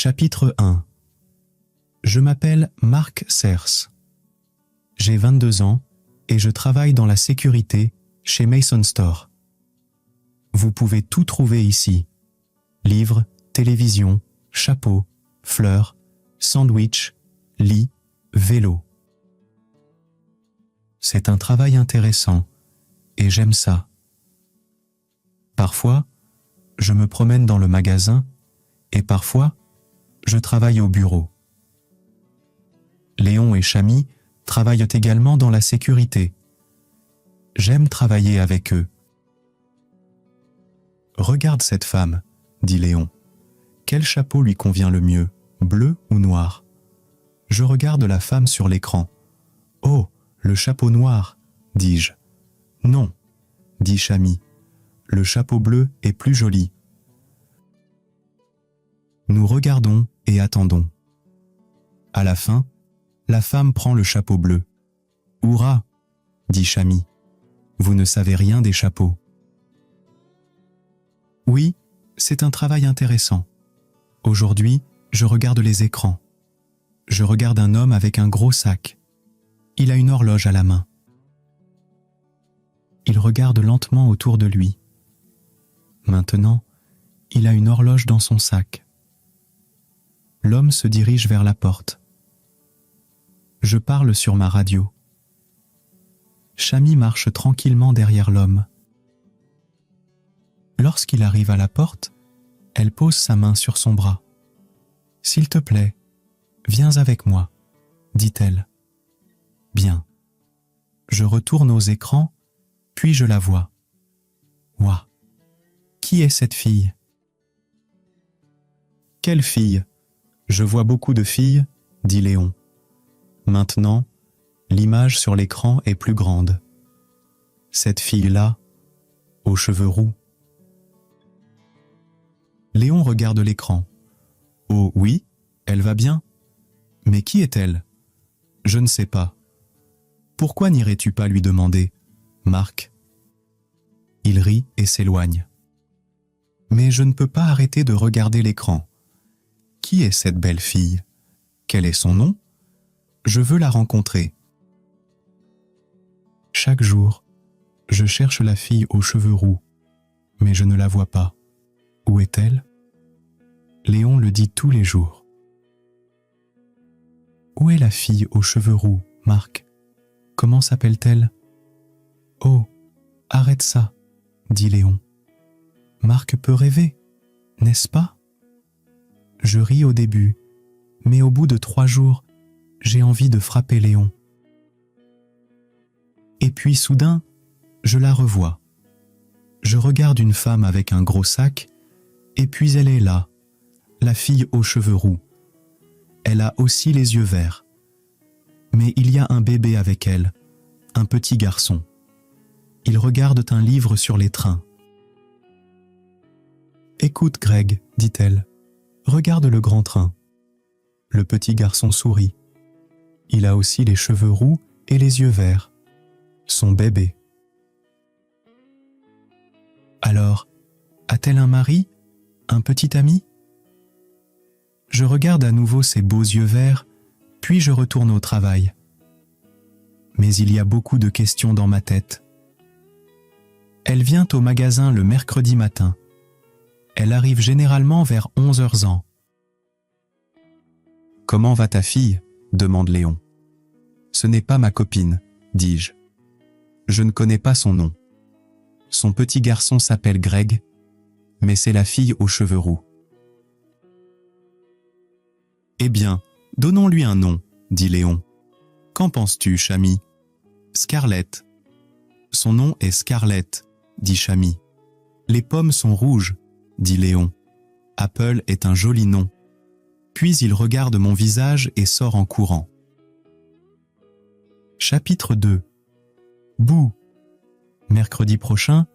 Chapitre 1. Je m'appelle Marc Sers. J'ai 22 ans et je travaille dans la sécurité chez Mason Store. Vous pouvez tout trouver ici. Livres, télévision, chapeaux, fleurs, sandwichs, lits, vélos. C'est un travail intéressant et j'aime ça. Parfois, je me promène dans le magasin et parfois, je travaille au bureau. Léon et Chamy travaillent également dans la sécurité. J'aime travailler avec eux. Regarde cette femme, dit Léon. Quel chapeau lui convient le mieux, bleu ou noir? Je regarde la femme sur l'écran. Oh, le chapeau noir, dis-je. Non, dit Chamy. Le chapeau bleu est plus joli. Nous regardons et attendons. À la fin, la femme prend le chapeau bleu. « Hourra !» dit Chamy. « Vous ne savez rien des chapeaux. » Oui, c'est un travail intéressant. Aujourd'hui, je regarde les écrans. Je regarde un homme avec un gros sac. Il a une horloge à la main. Il regarde lentement autour de lui. Maintenant, il a une horloge dans son sac. L'homme se dirige vers la porte. Je parle sur ma radio. Chamy marche tranquillement derrière l'homme. Lorsqu'il arrive à la porte, elle pose sa main sur son bras. « S'il te plaît, viens avec moi, » dit-elle. « Bien. » Je retourne aux écrans, puis je la vois. « Ouah, qui est cette fille ?»« Quelle fille ? Je vois beaucoup de filles, » dit Léon. Maintenant, l'image sur l'écran est plus grande. Cette fille-là, aux cheveux roux. Léon regarde l'écran. Oh oui, elle va bien. Mais qui est-elle? Je ne sais pas. Pourquoi n'irais-tu pas lui demander, Marc? Il rit et s'éloigne. Mais je ne peux pas arrêter de regarder l'écran. Qui est cette belle fille? Quel est son nom? Je veux la rencontrer. Chaque jour, je cherche la fille aux cheveux roux, mais je ne la vois pas. Où est-elle? Léon le dit tous les jours. Où est la fille aux cheveux roux, Marc? Comment s'appelle-t-elle? Oh, arrête ça, dit Léon. Marc peut rêver, n'est-ce pas? Je ris au début, mais au bout de 3 jours, j'ai envie de frapper Léon. Et puis soudain, je la revois. Je regarde une femme avec un gros sac, et puis elle est là, la fille aux cheveux roux. Elle a aussi les yeux verts. Mais il y a un bébé avec elle, un petit garçon. Ils regardent un livre sur les trains. « Écoute, Greg, dit-elle, regarde le grand train. » Le petit garçon sourit. Il a aussi les cheveux roux et les yeux verts. Son bébé. Alors, a-t-elle un mari? Un petit ami? Je regarde à nouveau ses beaux yeux verts, puis je retourne au travail. Mais il y a beaucoup de questions dans ma tête. Elle vient au magasin le mercredi matin. Elle arrive généralement vers 11h ans. « Comment va ta fille ?» demande Léon. « Ce n'est pas ma copine, dis-je. Je ne connais pas son nom. Son petit garçon s'appelle Greg, mais c'est la fille aux cheveux roux. »« Eh bien, donnons-lui un nom, » dit Léon. « Qu'en penses-tu, Chamy ? »« Scarlett. »« Son nom est Scarlett, » dit Chamy. « Les pommes sont rouges, » dit Léon. « Apple est un joli nom. » Puis il regarde mon visage et sort en courant. Chapitre 2. Bouh! Mercredi prochain,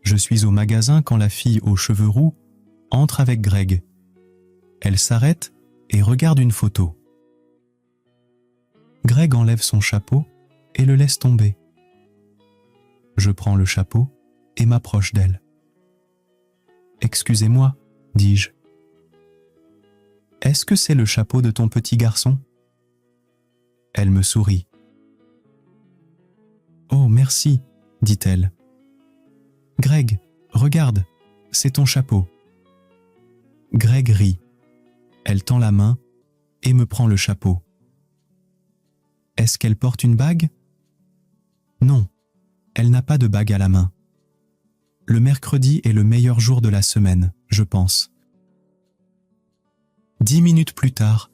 je suis au magasin quand la fille aux cheveux roux entre avec Greg. Elle s'arrête et regarde une photo. Greg enlève son chapeau et le laisse tomber. Je prends le chapeau et m'approche d'elle. « Excusez-moi, dis-je. » Est-ce que c'est le chapeau de ton petit garçon ? Elle me sourit. Oh, merci, dit-elle. Greg, regarde, c'est ton chapeau. Greg rit. Elle tend la main et me prend le chapeau. Est-ce qu'elle porte une bague ? Non, elle n'a pas de bague à la main. Le mercredi est le meilleur jour de la semaine, je pense. 10 minutes plus tard,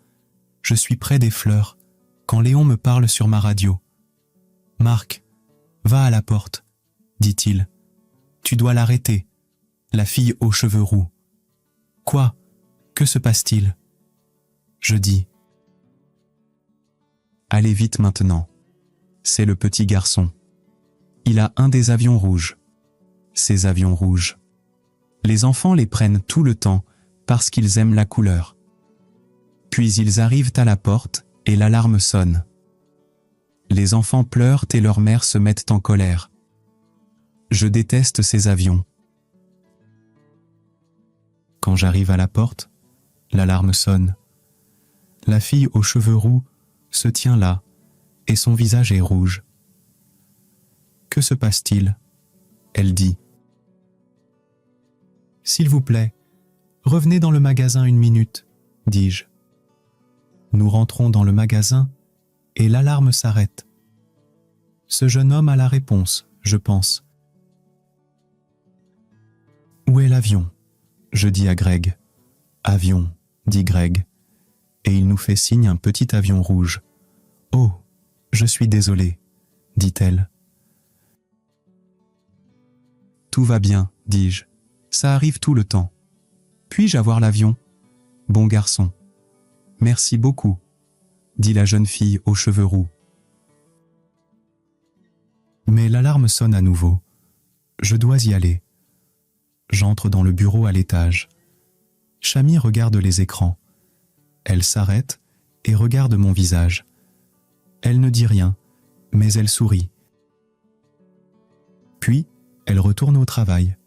je suis près des fleurs quand Léon me parle sur ma radio. « Marc, va à la porte, dit-il. Tu dois l'arrêter, la fille aux cheveux roux. » Quoi ? Que se passe-t-il ? Je dis. Allez vite maintenant. C'est le petit garçon. Il a un des avions rouges. Ces avions rouges. Les enfants les prennent tout le temps parce qu'ils aiment la couleur. Puis ils arrivent à la porte et l'alarme sonne. Les enfants pleurent et leurs mères se mettent en colère. Je déteste ces avions. Quand j'arrive à la porte, l'alarme sonne. La fille aux cheveux roux se tient là et son visage est rouge. Que se passe-t-il ? Elle dit. S'il vous plaît, revenez dans le magasin 1 minute, dis-je. Nous rentrons dans le magasin et l'alarme s'arrête. Ce jeune homme a la réponse, je pense. Où est l'avion ? Je dis à Greg. Avion, dit Greg, et il nous fait signe un petit avion rouge. Oh, je suis désolé, dit-elle. Tout va bien, dis-je. Ça arrive tout le temps. Puis-je avoir l'avion ? Bon garçon. Merci beaucoup, dit la jeune fille aux cheveux roux. Mais l'alarme sonne à nouveau. Je dois y aller. J'entre dans le bureau à l'étage. Chami regarde les écrans. Elle s'arrête et regarde mon visage. Elle ne dit rien, mais elle sourit. Puis, elle retourne au travail.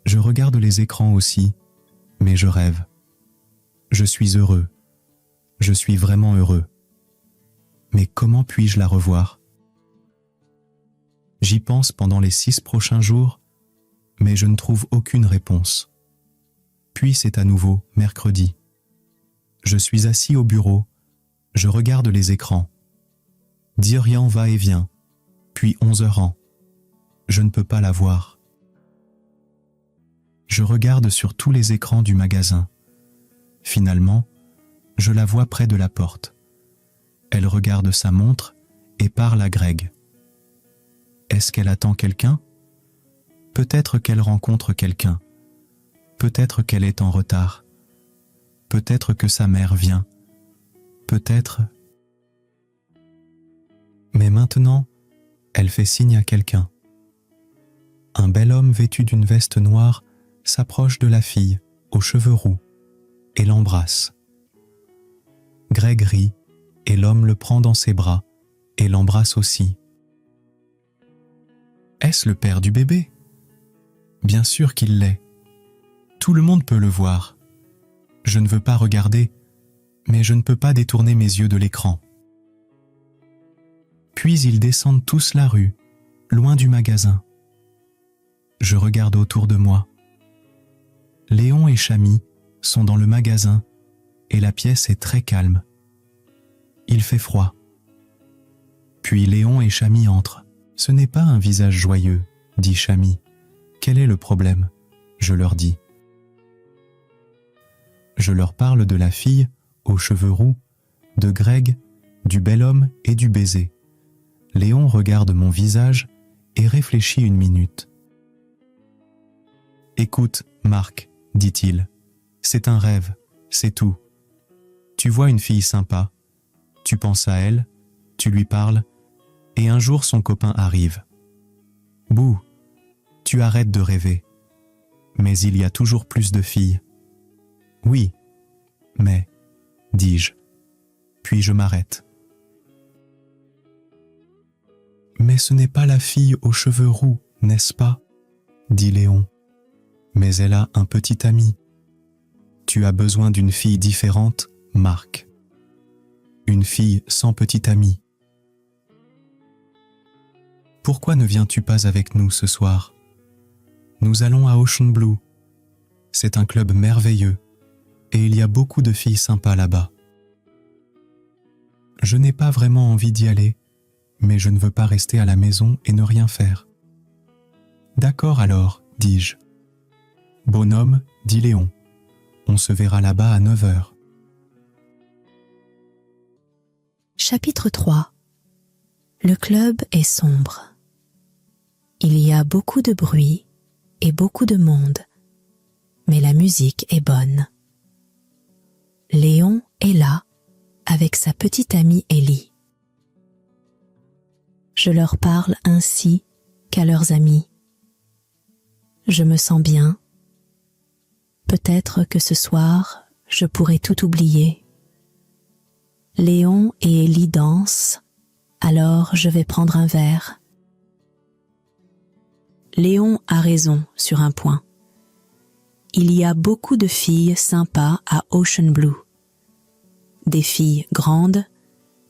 Je regarde les écrans aussi, mais je rêve. Je suis heureux. Je suis vraiment heureux. Mais comment puis-je la revoir ? J'y pense pendant les 6 prochains jours, mais je ne trouve aucune réponse. Puis c'est à nouveau mercredi. Je suis assis au bureau, je regarde les écrans. 10 ans va et vient, puis 11 ans. Je ne peux pas la voir. Je regarde sur tous les écrans du magasin. Finalement, je la vois près de la porte. Elle regarde sa montre et parle à Greg. Est-ce qu'elle attend quelqu'un ? Peut-être qu'elle rencontre quelqu'un. Peut-être qu'elle est en retard. Peut-être que sa mère vient. Peut-être... Mais maintenant, elle fait signe à quelqu'un. Un bel homme vêtu d'une veste noire s'approche de la fille aux cheveux roux et l'embrasse. Greg rit et l'homme le prend dans ses bras et l'embrasse aussi. Est-ce le père du bébé ? Bien sûr qu'il l'est. Tout le monde peut le voir. Je ne veux pas regarder, mais je ne peux pas détourner mes yeux de l'écran. Puis ils descendent tous la rue, loin du magasin. Je regarde autour de moi. Léon et Chami sont dans le magasin et la pièce est très calme. Il fait froid. Puis Léon et Chami entrent. Ce n'est pas un visage joyeux, dit Chami. Quel est le problème ? Je leur dis. Je leur parle de la fille aux cheveux roux, de Greg, du bel homme et du baiser. Léon regarde mon visage et réfléchit 1 minute. « Écoute, Marc, dit-il, c'est un rêve, c'est tout. Tu vois une fille sympa, tu penses à elle, tu lui parles, et un jour son copain arrive. Bouh, tu arrêtes de rêver. Mais il y a toujours plus de filles. Oui, mais, dis-je, puis je m'arrête. Mais ce n'est pas la fille aux cheveux roux, n'est-ce pas ? Dit Léon. Mais elle a un petit ami. Tu as besoin d'une fille différente, Mark. Une fille sans petit ami. Pourquoi ne viens-tu pas avec nous ce soir? Nous allons à Ocean Blue. C'est un club merveilleux et il y a beaucoup de filles sympas là-bas. Je n'ai pas vraiment envie d'y aller, mais je ne veux pas rester à la maison et ne rien faire. D'accord alors, dis-je. Bonhomme, dit Léon. On se verra là-bas à 9h. Chapitre 3. Le club est sombre. Il y a beaucoup de bruit et beaucoup de monde, mais la musique est bonne. Léon est là, avec sa petite amie Ellie. Je leur parle ainsi qu'à leurs amis. Je me sens bien. Peut-être que ce soir, je pourrai tout oublier. Léon et Ellie dansent, alors je vais prendre un verre. Léon a raison sur un point. Il y a beaucoup de filles sympas à Ocean Blue. Des filles grandes,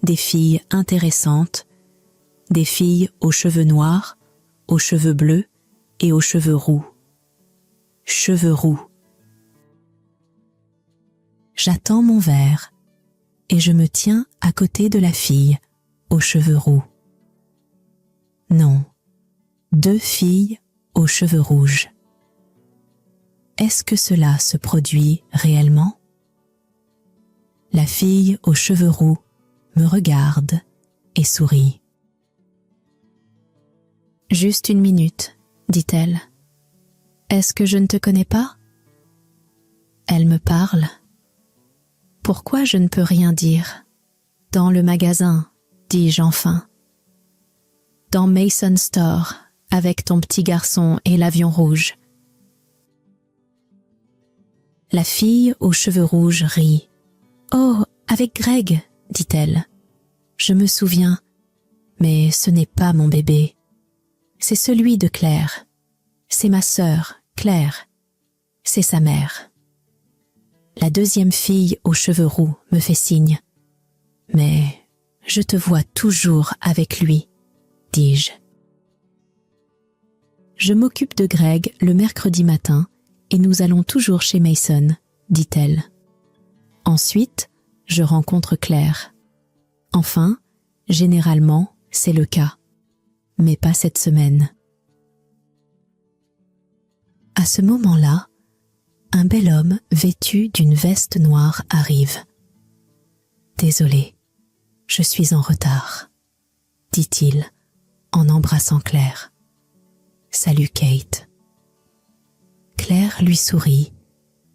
des filles intéressantes, des filles aux cheveux noirs, aux cheveux bleus et aux cheveux roux. Cheveux roux. J'attends mon verre et je me tiens à côté de la fille aux cheveux roux. Non, 2 filles aux cheveux rouges. Est-ce que cela se produit réellement? La fille aux cheveux roux me regarde et sourit. « Juste une minute, dit-elle. Est-ce que je ne te connais pas? » Elle me parle. Pourquoi je ne peux rien dire? Dans le magasin, dis-je enfin. Dans Mason Store, avec ton petit garçon et l'avion rouge. La fille aux cheveux rouges rit. « Oh, avec Greg, dit-elle. Je me souviens, mais ce n'est pas mon bébé. C'est celui de Claire. C'est ma sœur, Claire. C'est sa mère. » La deuxième fille aux cheveux roux me fait signe. « Mais je te vois toujours avec lui, dis-je. » Je m'occupe de Greg le mercredi matin et nous allons toujours chez Mason, dit-elle. Ensuite, je rencontre Claire. Enfin, généralement, c'est le cas, mais pas cette semaine. À ce moment-là, un bel homme vêtu d'une veste noire arrive. « Désolé, je suis en retard, » dit-il en embrassant Claire. « Salut Kate. » Claire lui sourit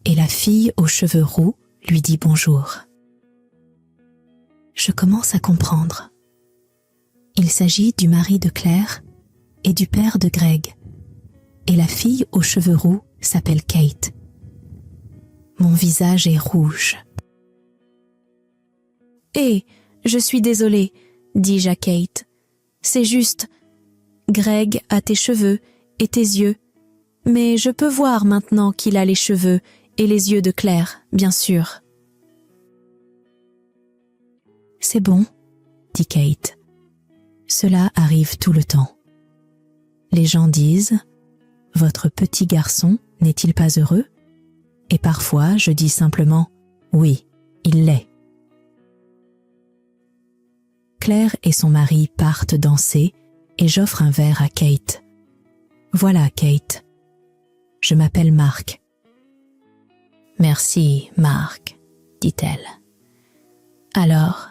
et la fille aux cheveux roux lui dit bonjour. Je commence à comprendre. Il s'agit du mari de Claire et du père de Greg, et la fille aux cheveux roux s'appelle Kate. Mon visage est rouge. « Hé, je suis désolée, dis-je à Kate. C'est juste, Greg a tes cheveux et tes yeux, mais je peux voir maintenant qu'il a les cheveux et les yeux de Claire, bien sûr. » « C'est bon, dit Kate. Cela arrive tout le temps. Les gens disent « Votre petit garçon n'est-il pas heureux ?» Et parfois je dis simplement « Oui, il l'est. » Claire et son mari partent danser et j'offre un verre à Kate. « Voilà, Kate. Je m'appelle Mark. »« Merci, Mark, dit-elle. »« Alors,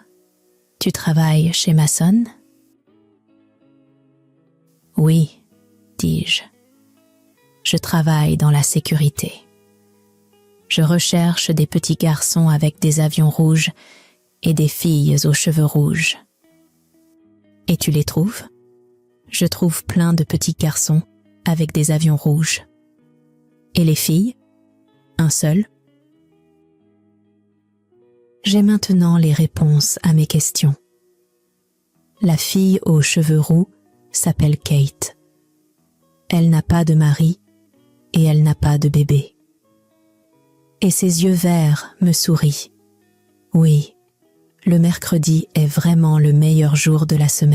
tu travailles chez Mason ?»« Oui, dis-je. Je travaille dans la sécurité. Je recherche des petits garçons avec des avions rouges et des filles aux cheveux rouges. Et tu les trouves? Je trouve plein de petits garçons avec des avions rouges. Et les filles? Un seul? J'ai maintenant les réponses à mes questions. La fille aux cheveux roux s'appelle Kate. Elle n'a pas de mari et elle n'a pas de bébé. et ses yeux verts me sourient. Oui, le mercredi est vraiment le meilleur jour de la semaine.